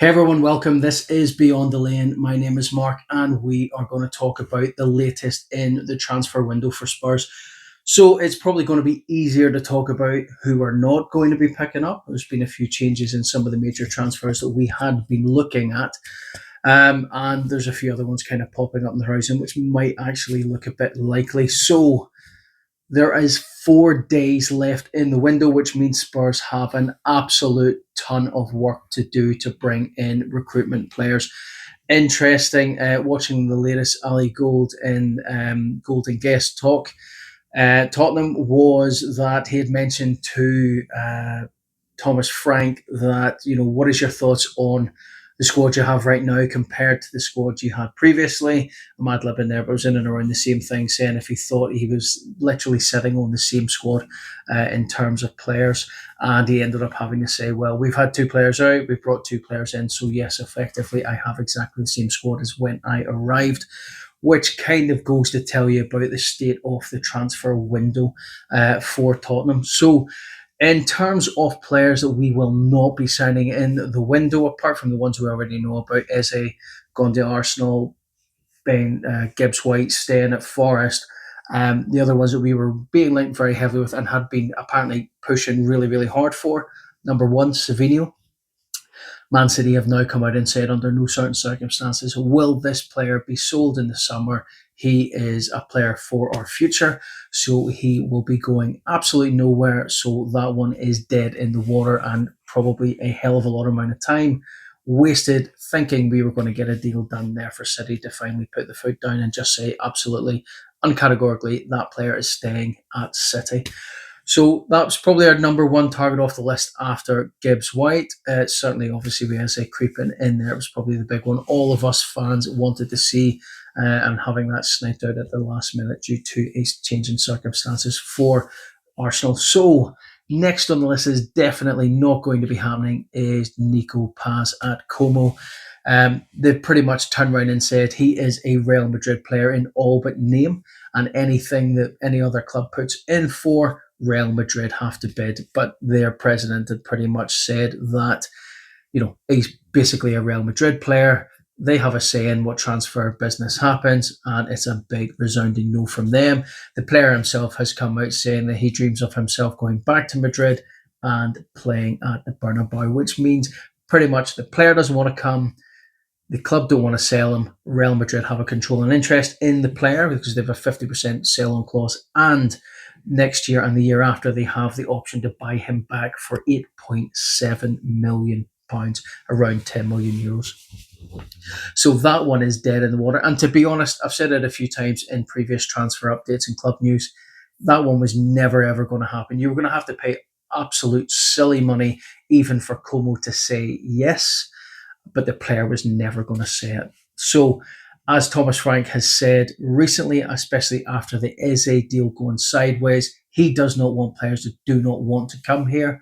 Hey everyone, welcome. This is Beyond the Lane. My name is Mark, and we are going to talk about the latest in the transfer window for Spurs. So it's probably going to be easier to talk about who are not going to be picking up. There's been a few changes in some of the major transfers that we had been looking at. And there's a few other ones kind of popping up on the horizon, which might actually look a bit likely. So there is 4 days left in the window, which means Spurs have an absolute ton of work to do to bring in recruitment players. Interesting watching the latest Ali Gold in Golden Guest talk. Tottenham was that he had mentioned to Thomas Frank that, what is your thoughts on the squad you have right now compared to the squad you had previously? Mad Lib in there, but was in and around the same thing, saying if he thought he was literally sitting on the same squad in terms of players. And he ended up having to say, well, we've had two players out, we've brought two players in. So, yes, effectively, I have exactly the same squad as when I arrived, which kind of goes to tell you about the state of the transfer window for Tottenham. So, in terms of players that we will not be signing in the window, apart from the ones we already know about, Eze gone to Arsenal, Ben Gibbs White staying at Forest. The other ones that we were being linked very heavily with and had been apparently pushing really, really hard for. Number one, Savinho. Man City have now come out and said under no certain circumstances will this player be sold in the summer. He is a player for our future, so he will be going absolutely nowhere. So that one is dead in the water, and probably a hell of a lot of amount of time wasted thinking we were going to get a deal done there for City to finally put the foot down and just say absolutely, uncategorically, that player is staying at City. So that was probably our number one target off the list after Gibbs White. Certainly, obviously, we had to say creeping in there. It was probably the big one. All of us fans wanted to see, and having that sniped out at the last minute due to a change in circumstances for Arsenal. So next on the list is definitely not going to be happening is Nico Paz at Como. They pretty much turned around and said he is a Real Madrid player in all but name, and anything that any other club puts in for, Real Madrid have to bid. But their president had pretty much said that, he's basically a Real Madrid player. They have a say in what transfer business happens, and it's a big resounding no from them. The player himself has come out saying that he dreams of himself going back to Madrid and playing at the Bernabeu, which means pretty much the player doesn't want to come. The club don't want to sell him. Real Madrid have a controlling interest in the player because they have a 50% sell on clause. And next year and the year after, they have the option to buy him back for £8.7 million, around €10 million. So that one is dead in the water. And to be honest, I've said it a few times in previous transfer updates and club news, that one was never, ever going to happen. You were going to have to pay absolute silly money, even for Como to say yes, but the player was never going to say it. So, as Thomas Frank has said recently, especially after the Eze deal going sideways, he does not want players that do not want to come here.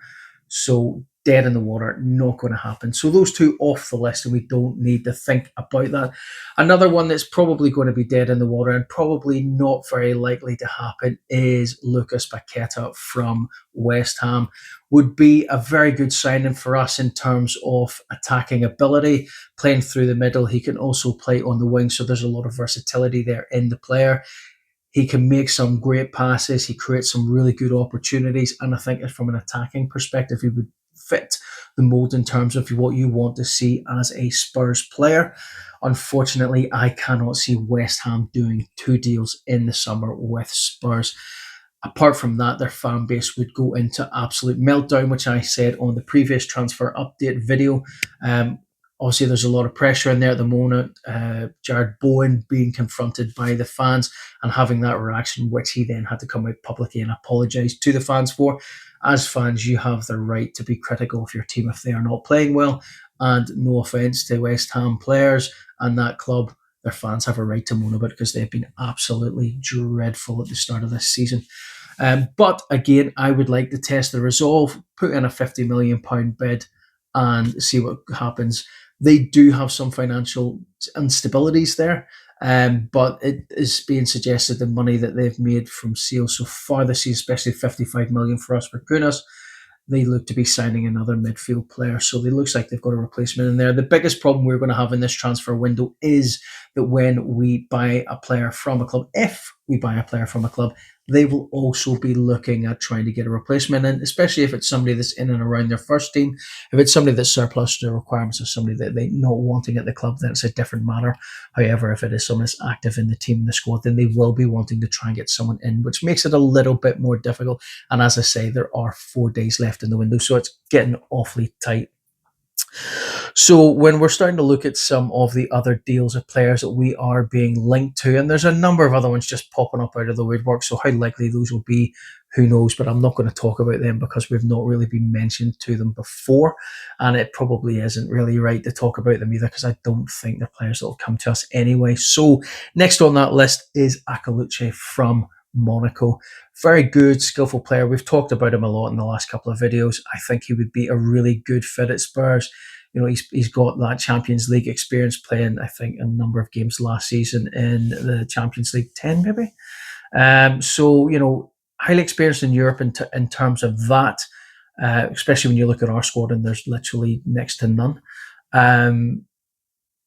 So, dead in the water, not going to happen. So, those two off the list, and we don't need to think about that. Another one that's probably going to be dead in the water and probably not very likely to happen is Lucas Paqueta from West Ham. Would be a very good signing for us in terms of attacking ability, playing through the middle. He can also play on the wing, so there's a lot of versatility there in the player. He can make some great passes. He creates some really good opportunities, and I think from an attacking perspective, he would fit the mold in terms of what you want to see as a Spurs player. Unfortunately, I cannot see West Ham doing two deals in the summer with Spurs. Apart from that, their fan base would go into absolute meltdown, which I said on the previous transfer update video. Obviously, there's a lot of pressure in there at the moment. Jared Bowen being confronted by the fans and having that reaction, which he then had to come out publicly and apologise to the fans for. As fans, you have the right to be critical of your team if they are not playing well. And no offence to West Ham players and that club, their fans have a right to moan about it because they've been absolutely dreadful at the start of this season. But again, I would like to test the resolve, put in a £50 million bid and see what happens. They do have some financial instabilities there, but it is being suggested the money that they've made from sales so far this season, especially 55 million for us for Kunas, they look to be signing another midfield player. So it looks like they've got a replacement in there. The biggest problem we're going to have in this transfer window is that when we buy a player from a club, if we buy a player from a club, they will also be looking at trying to get a replacement in, especially if it's somebody that's in and around their first team. If it's somebody that's surplus to the requirements of somebody that they're not wanting at the club, then it's a different matter. However, if it is someone that's active in the team, in the squad, then they will be wanting to try and get someone in, which makes it a little bit more difficult. And as I say, there are 4 days left in the window, so it's getting awfully tight. So when we're starting to look at some of the other deals of players that we are being linked to, and there's a number of other ones just popping up out of the woodwork, so how likely those will be, who knows, but I'm not going to talk about them because we've not really been mentioned to them before, and it probably isn't really right to talk about them either because I don't think they're players that will come to us anyway. So next on that list is Akaluche from Monaco. Very good, skillful player. We've talked about him a lot in the last couple of videos. I think he would be a really good fit at Spurs. You know, he's got that Champions League experience, playing, I think, a number of games last season in the Champions League 10, maybe. So, you know, highly experienced in Europe in terms of that, especially when you look at our squad and there's literally next to none.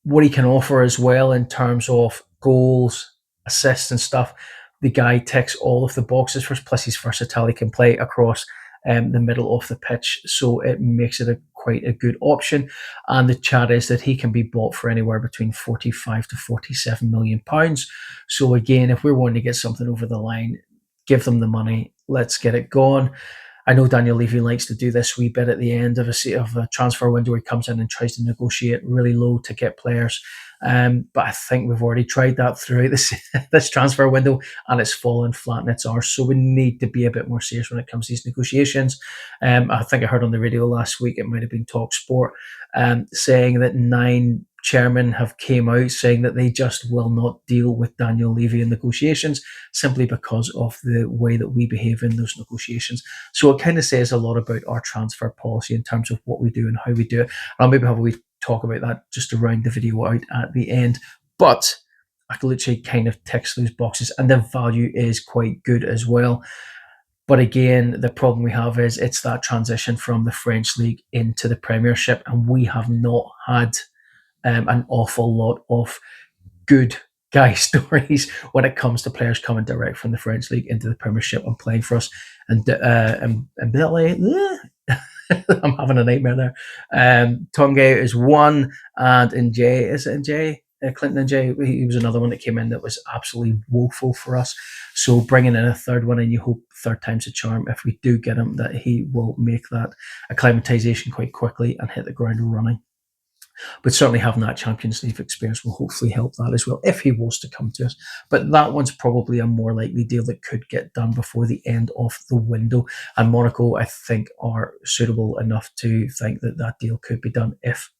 What he can offer as well in terms of goals, assists, and stuff. The guy ticks all of the boxes for us. Plus, his versatility, can play across the middle of the pitch, so it makes it quite a good option. And the chat is that he can be bought for anywhere between 45 to 47 million pounds. So again, if we're wanting to get something over the line, give them the money. Let's get it going. I know Daniel Levy likes to do this wee bit at the end of a transfer window. He comes in and tries to negotiate really low to get players. But I think we've already tried that throughout this transfer window, and it's fallen flat in its arse. So we need to be a bit more serious when it comes to these negotiations. I think I heard on the radio last week, it might have been Talk Sport, saying that 9 chairmen have came out saying that they just will not deal with Daniel Levy in negotiations simply because of the way that we behave in those negotiations. So it kind of says a lot about our transfer policy in terms of what we do and how we do it. I'll maybe have a wee talk about that just to round the video out at the end. But Akaluche kind of ticks those boxes, and the value is quite good as well. But again, the problem we have is it's that transition from the French league into the Premiership, and we have not had an awful lot of good guy stories when it comes to players coming direct from the French league into the Premiership and playing for us. And I'm having a nightmare there. Tongue is one, and Njay, is it Njay? Clinton Njay, he was another one that came in that was absolutely woeful for us. So bringing in a third one, and you hope third time's a charm. If we do get him, that he will make that acclimatization quite quickly and hit the ground running. But certainly having that Champions League experience will hopefully help that as well, if he was to come to us. But that one's probably a more likely deal that could get done before the end of the window. And Monaco, I think, are suitable enough to think that that deal could be done if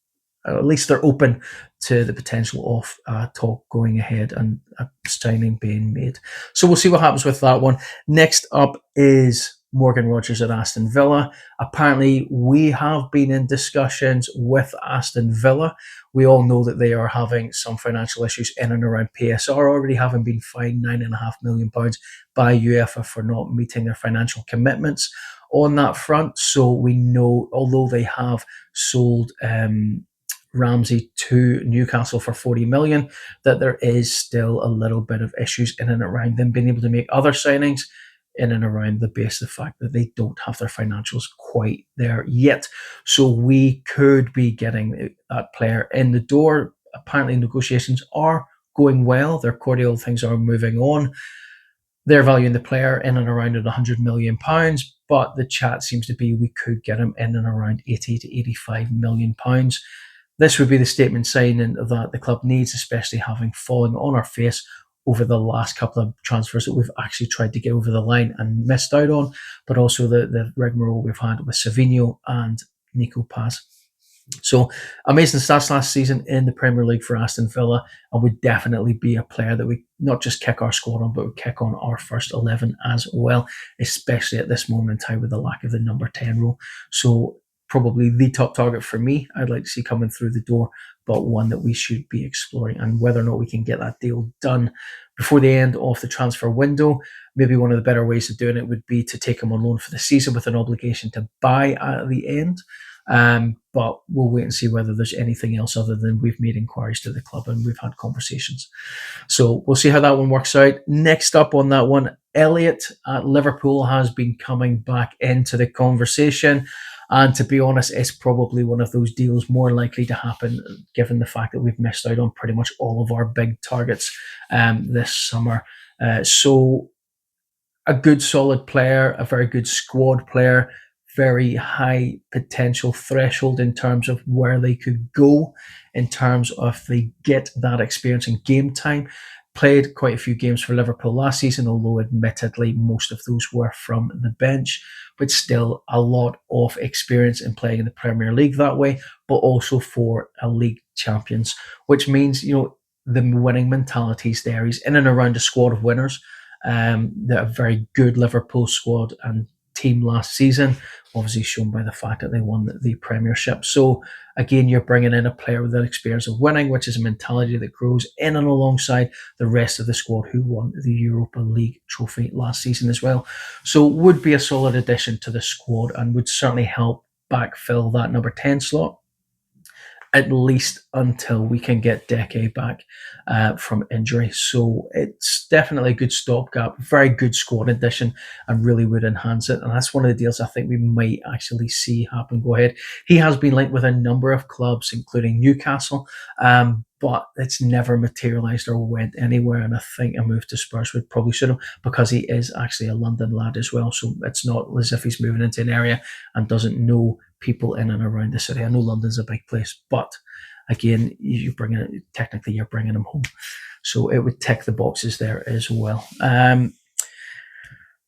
at least they're open to the potential of talk going ahead and a signing being made. So we'll see what happens with that one. Next up is Morgan Rogers at Aston Villa. Apparently, we have been in discussions with Aston Villa. We all know that they are having some financial issues in and around PSR, already having been fined £9.5 million by UEFA for not meeting their financial commitments on that front. So we know, although they have sold Ramsey to Newcastle for 40 million, that there is still a little bit of issues in and around them being able to make other signings in and around the base of the fact that they don't have their financials quite there yet. So we could be getting that player in the door. Apparently negotiations are going well. They're cordial, things are moving on. They're valuing the player in and around at £100 million, but the chat seems to be we could get him in and around £80 to £85 million. This would be the statement signing that the club needs, especially having fallen on our face over the last couple of transfers that we've actually tried to get over the line and missed out on, but also the rigmarole we've had with Savinho and Nico Paz. So amazing stats last season in the Premier League for Aston Villa, and would definitely be a player that we not just kick our squad on, but would kick on our first 11 as well, especially at this moment in time with the lack of the number 10 role. So probably the top target for me. I'd like to see coming through the door, but one that we should be exploring. And whether or not we can get that deal done before the end of the transfer window, maybe one of the better ways of doing it would be to take him on loan for the season with an obligation to buy at the end. But we'll wait and see whether there's anything else other than we've made inquiries to the club and we've had conversations. So we'll see how that one works out. Next up on that one, Elliot at Liverpool has been coming back into the conversation. And to be honest, it's probably one of those deals more likely to happen given the fact that we've missed out on pretty much all of our big targets this summer. So a good solid player, a very good squad player, very high potential threshold in terms of where they could go in terms of they get that experience in game time. Played quite a few games for Liverpool last season, although admittedly most of those were from the bench, but still a lot of experience in playing in the Premier League that way, but also for a league champions, which means, the winning mentality is there. He's in and around a squad of winners. They're a very good Liverpool squad and team last season, obviously shown by the fact that they won the Premiership. So again, you're bringing in a player with that experience of winning, which is a mentality that grows in and alongside the rest of the squad who won the Europa League trophy last season as well. So would be a solid addition to the squad and would certainly help backfill that number 10 slot, at least until we can get Deke back from injury. So it's definitely a good stopgap, very good squad addition, and really would enhance it. And that's one of the deals I think we might actually see happen. Go ahead. He has been linked with a number of clubs, including Newcastle, but it's never materialised or went anywhere. And I think a move to Spurs would probably suit him because he is actually a London lad as well. So it's not as if he's moving into an area and doesn't know people in and around the city. I know London's a big place, but again, you're bringing him home. So it would tick the boxes there as well. The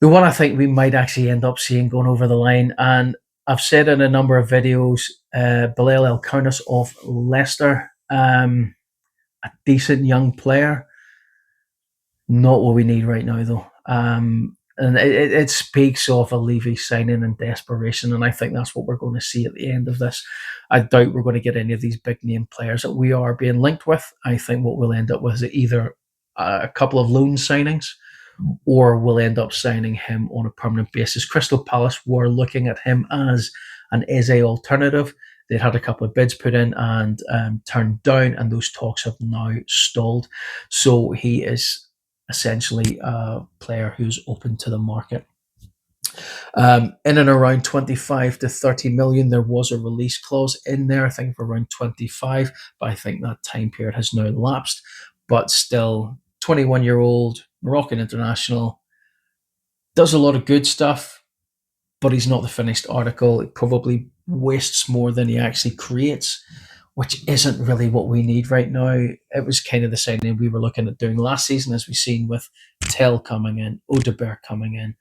one I think we might actually end up seeing going over the line, and I've said in a number of videos, Bilal El-Kounis of Leicester, a decent young player, not what we need right now though. And it speaks of a Levy signing and desperation, and I think that's what we're going to see at the end of this. I doubt we're going to get any of these big name players that we are being linked with. I think what we'll end up with is either a couple of loan signings, or we'll end up signing him on a permanent basis. Crystal Palace were looking at him as an Eze alternative. They'd had a couple of bids put in and turned down, and those talks have now stalled. So he is essentially a player who's open to the market. In and around 25 to 30 million, there was a release clause in there, I think for around 25, but I think that time period has now lapsed. But still, 21-year-old Moroccan international, does a lot of good stuff, but he's not the finished article. It probably wastes more than he actually creates, which isn't really what we need right now. It was kind of the signing we were looking at doing last season, as we've seen with Tell coming in, Odeberg coming in,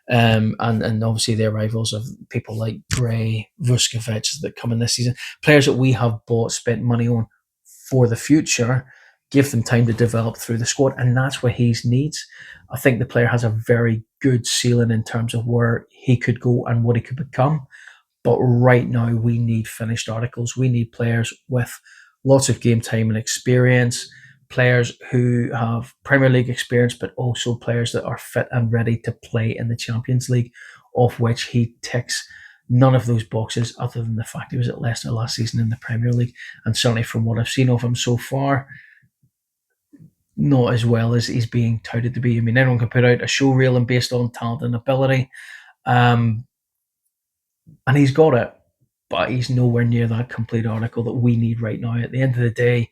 and obviously the arrivals of people like Gray, Vuskovic that come in this season. Players that we have bought, spent money on for the future, give them time to develop through the squad, and that's what he needs. I think the player has a very good ceiling in terms of where he could go and what he could become. But right now, we need finished articles. We need players with lots of game time and experience, players who have Premier League experience, but also players that are fit and ready to play in the Champions League, of which he ticks none of those boxes other than the fact he was at Leicester last season in the Premier League. And certainly from what I've seen of him so far, not as well as he's being touted to be. I mean, everyone can put out a show reel and based on talent and ability. And he's got it, but he's nowhere near that complete article that we need right now. At the end of the day,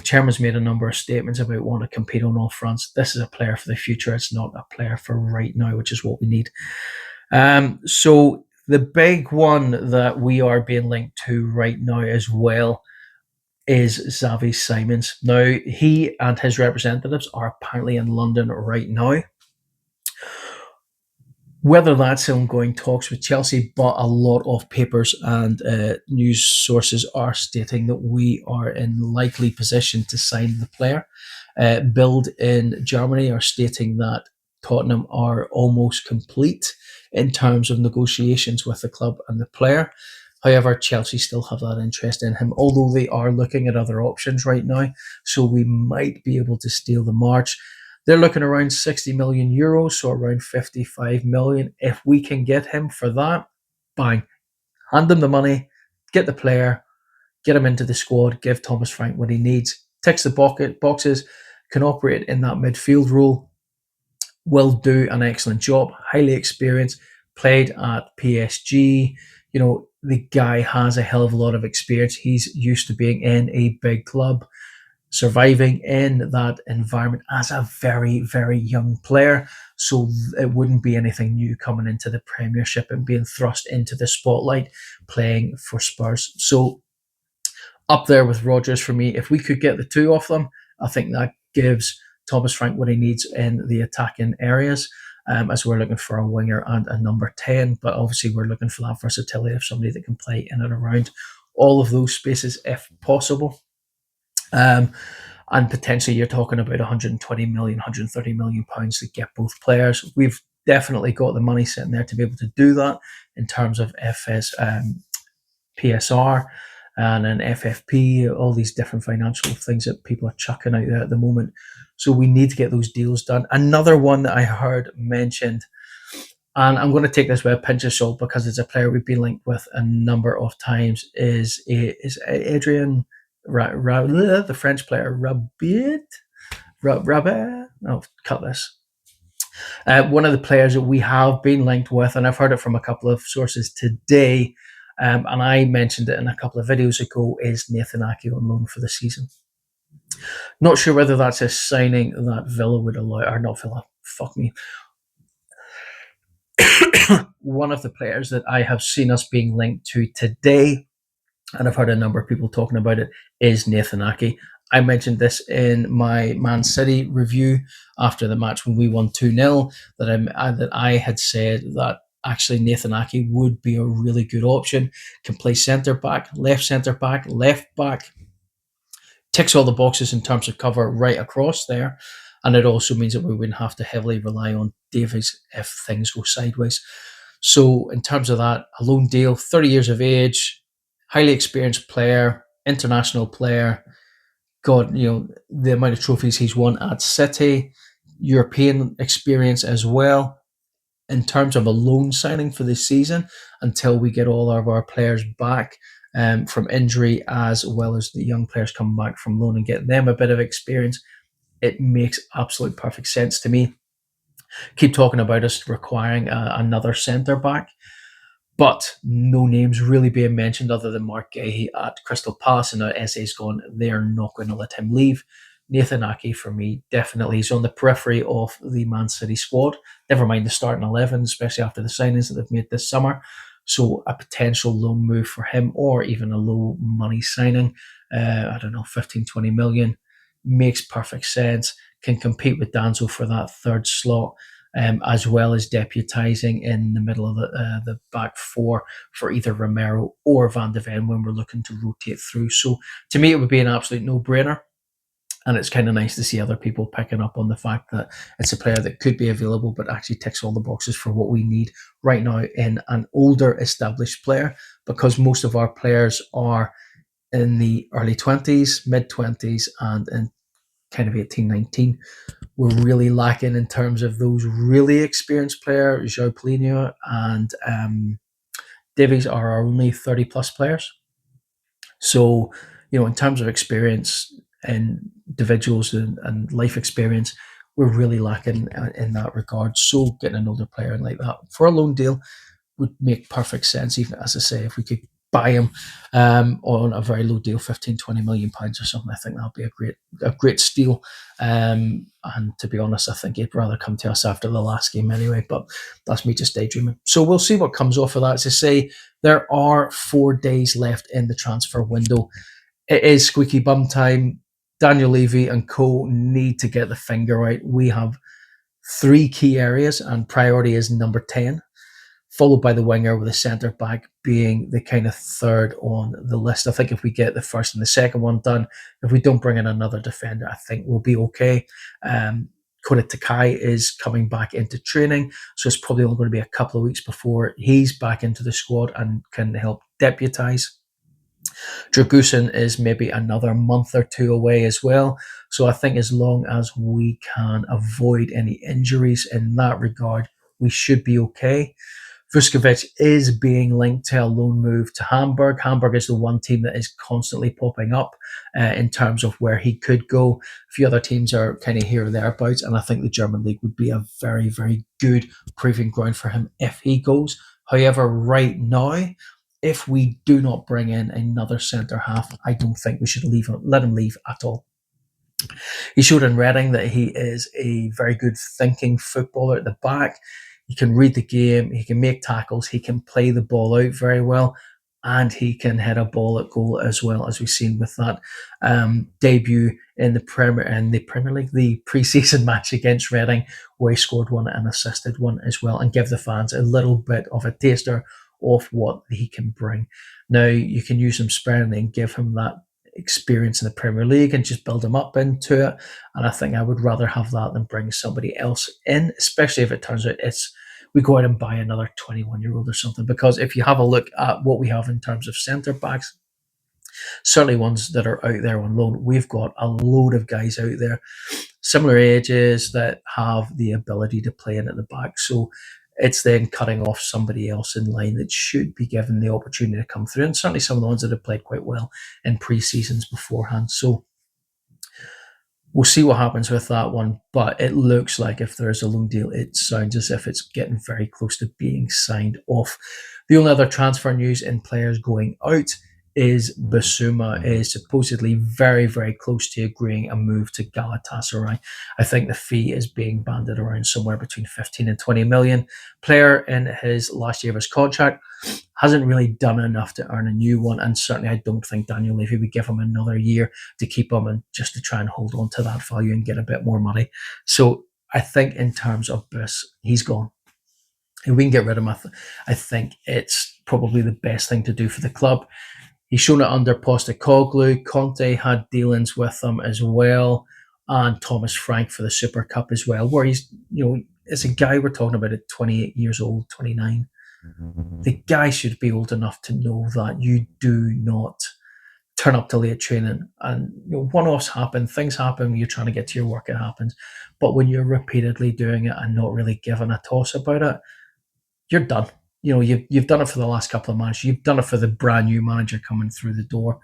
Chairman's made a number of statements about wanting to compete on all fronts. This is a player for the future. It's not a player for right now, which is what we need. So the big one that we are being linked to right now as well is Xavi Simons. Now, he and his representatives are apparently in London right now. Whether that's ongoing talks with Chelsea, but a lot of papers and news sources are stating that we are in likely position to sign the player. Bild in Germany are stating that Tottenham are almost complete in terms of negotiations with the club and the player. However, Chelsea still have that interest in him, although they are looking at other options right now. So we might be able to steal the march. They're looking around 60 million euros, so around 55 million. If we can get him for that, bang, hand them the money, get the player, get him into the squad, give Thomas Frank what he needs, ticks the boxes, can operate in that midfield role, will do an excellent job, highly experienced, played at PSG. The guy has a hell of a lot of experience. He's used to being in a big club, surviving in that environment as a very, very young player. So it wouldn't be anything new coming into the Premiership and being thrust into the spotlight playing for Spurs. So up there with Rodgers for me. If we could get the two of them, I think that gives Thomas Frank what he needs in the attacking areas. As we're looking for a winger and a number 10, but obviously we're looking for that versatility of somebody that can play in and around all of those spaces if possible. And potentially you're talking about 120 million, 130 million pounds to get both players. We've definitely got the money sitting there to be able to do that in terms of PSR and an FFP, all these different financial things that people are chucking out there at the moment. So we need to get those deals done. Another one that I heard mentioned, and I'm going to take this with a pinch of salt because it's a player we've been linked with a number of times, is Adrian, the French player, Rabiot. I'll cut this. One of the players that we have been linked with, and I've heard it from a couple of sources today, and I mentioned it in a couple of videos ago, is Nathan Ake on loan for the season. Not sure whether that's a signing that Villa would allow, or not Villa, fuck me. One of the players that I have seen us being linked to today, and I've heard a number of people talking about it, is Nathan Ake. I mentioned this in my Man City review after the match when we won 2-0, that I had said that actually Nathan Ake would be a really good option. Can play centre back, left back. Ticks all the boxes in terms of cover right across there. And it also means that we wouldn't have to heavily rely on Davies if things go sideways. So in terms of that, a loan deal, 30 years of age, highly experienced player, international player. God, the amount of trophies he's won at City, European experience as well. In terms of a loan signing for this season, until we get all of our players back from injury, as well as the young players coming back from loan and getting them a bit of experience, it makes absolute perfect sense to me. Keep talking about us requiring another centre back, but no names really being mentioned other than Mark Gahey at Crystal Palace, and now SA's gone. They're not going to let him leave. Nathan Ake, for me, definitely is on the periphery of the Man City squad. Never mind the starting 11, especially after the signings that they've made this summer. So a potential loan move for him, or even a low money signing, I don't know, 15, 20 million, makes perfect sense. Can compete with Danzo for that third slot. As well as deputising in the middle of the back four for either Romero or Van de Ven when we're looking to rotate through. So to me, it would be an absolute no-brainer. And it's kind of nice to see other people picking up on the fact that it's a player that could be available, but actually ticks all the boxes for what we need right now in an older established player, because most of our players are in the early 20s, mid 20s, and in kind of 18, 19. We're really lacking in terms of those really experienced players. João Paulinho and Davies are our only 30 plus players. So, in terms of experience and individuals and life experience, we're really lacking in that regard. So getting an older player in like that for a loan deal would make perfect sense. Even, as I say, if we could buy him on a very low deal, 15, 20 million pounds or something, I think that'll be a great steal. And to be honest, I think he'd rather come to us after the last game anyway, but that's me just daydreaming. So we'll see what comes off of that. As I say, there are 4 days left in the transfer window. It is squeaky bum time. Daniel Levy and co need to get the finger out. We have 3 key areas, and priority is number 10, followed by the winger, with the centre back being the kind of third on the list. I think if we get the first and the second one done, if we don't bring in another defender, I think we'll be okay. Kota Takai is coming back into training, so it's probably only going to be a couple of weeks before he's back into the squad and can help deputise. Dragusin is maybe another month or two away as well. So I think as long as we can avoid any injuries in that regard, we should be okay. Vuskovic is being linked to a loan move to Hamburg. Hamburg is the one team that is constantly popping up in terms of where he could go. A few other teams are kind of here or thereabouts, and I think the German league would be a very, very good proving ground for him if he goes. However, right now, if we do not bring in another centre half, I don't think we should let him leave at all. He showed in Reading that he is a very good thinking footballer at the back. He can read the game, he can make tackles, he can play the ball out very well, and he can hit a ball at goal as well, as we've seen with that debut in the Premier League, the pre-season match against Reading, where he scored one and assisted one as well, and give the fans a little bit of a taster of what he can bring. Now, you can use him sparingly and give him that experience in the Premier League and just build him up into it. And I think I would rather have that than bring somebody else in, especially if it turns out we go out and buy another 21-year-old or something. Because if you have a look at what we have in terms of centre backs, certainly ones that are out there on loan, we've got a load of guys out there, similar ages, that have the ability to play in at the back. So it's then cutting off somebody else in line that should be given the opportunity to come through. And certainly some of the ones that have played quite well in pre-seasons beforehand. So we'll see what happens with that one. But it looks like if there is a loan deal, it sounds as if it's getting very close to being signed off. The only other transfer news in players going out is Basuma is supposedly very, very close to agreeing a move to Galatasaray. I think the fee is being banded around somewhere between 15 and 20 million. Player in his last year of his contract hasn't really done enough to earn a new one, and certainly I don't think Daniel Levy would give him another year to keep him and just to try and hold on to that value and get a bit more money. So I think in terms of Bus, he's gone. If we can get rid of him, I think it's probably the best thing to do for the club. He's shown it under Postecoglou. Conte had dealings with him as well, and Thomas Frank for the Super Cup as well, where he's, it's a guy we're talking about at 28 years old, 29. The guy should be old enough to know that you do not turn up to late training, and one-offs happen, things happen when you're trying to get to your work, it happens. But when you're repeatedly doing it and not really giving a toss about it, you're done. You've done it for the last couple of months. You've done it for the brand new manager coming through the door.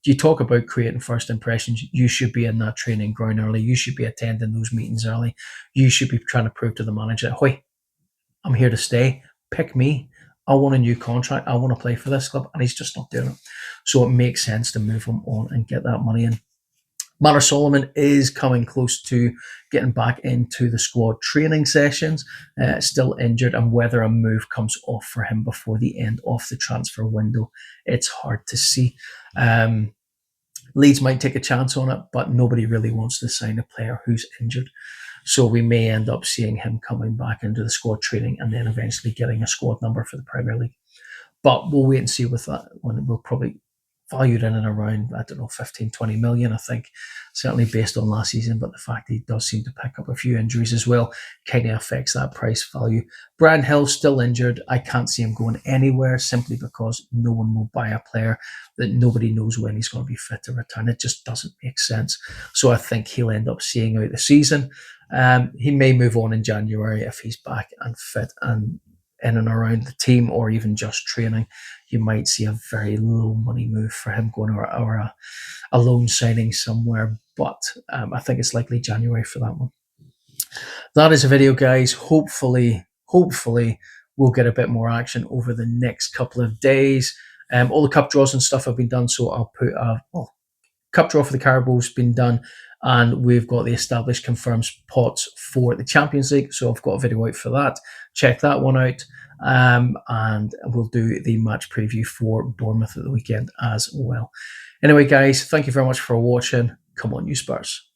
You talk about creating first impressions. You should be in that training ground early. You should be attending those meetings early. You should be trying to prove to the manager, "Hey, I'm here to stay. Pick me. I want a new contract. I want to play for this club." And he's just not doing it. So it makes sense to move him on and get that money in. Manor Solomon is coming close to getting back into the squad training sessions, still injured, and whether a move comes off for him before the end of the transfer window, it's hard to see. Leeds might take a chance on it, but nobody really wants to sign a player who's injured. So we may end up seeing him coming back into the squad training and then eventually getting a squad number for the Premier League. But we'll wait and see with that one. We'll probably valued in and around, 15, 20 million, I think, certainly based on last season. But the fact that he does seem to pick up a few injuries as well kind of affects that price value. Brian Hill's still injured. I can't see him going anywhere simply because no one will buy a player that nobody knows when he's going to be fit to return. It just doesn't make sense. So I think he'll end up seeing out the season. He may move on in January if he's back and fit and in and around the team, or even just training. You might see a very low money move for him going or a loan signing somewhere. But I think it's likely January for that one. That is a video, guys. Hopefully we'll get a bit more action over the next couple of days. All the cup draws and stuff have been done, so I'll put cup draw for the Carabaw's been done, and we've got the established confirmed spots for the Champions League. So I've got a video out for that. Check that one out. And we'll do the match preview for Bournemouth at the weekend as well. Anyway, guys, thank you very much for watching. Come on, you Spurs.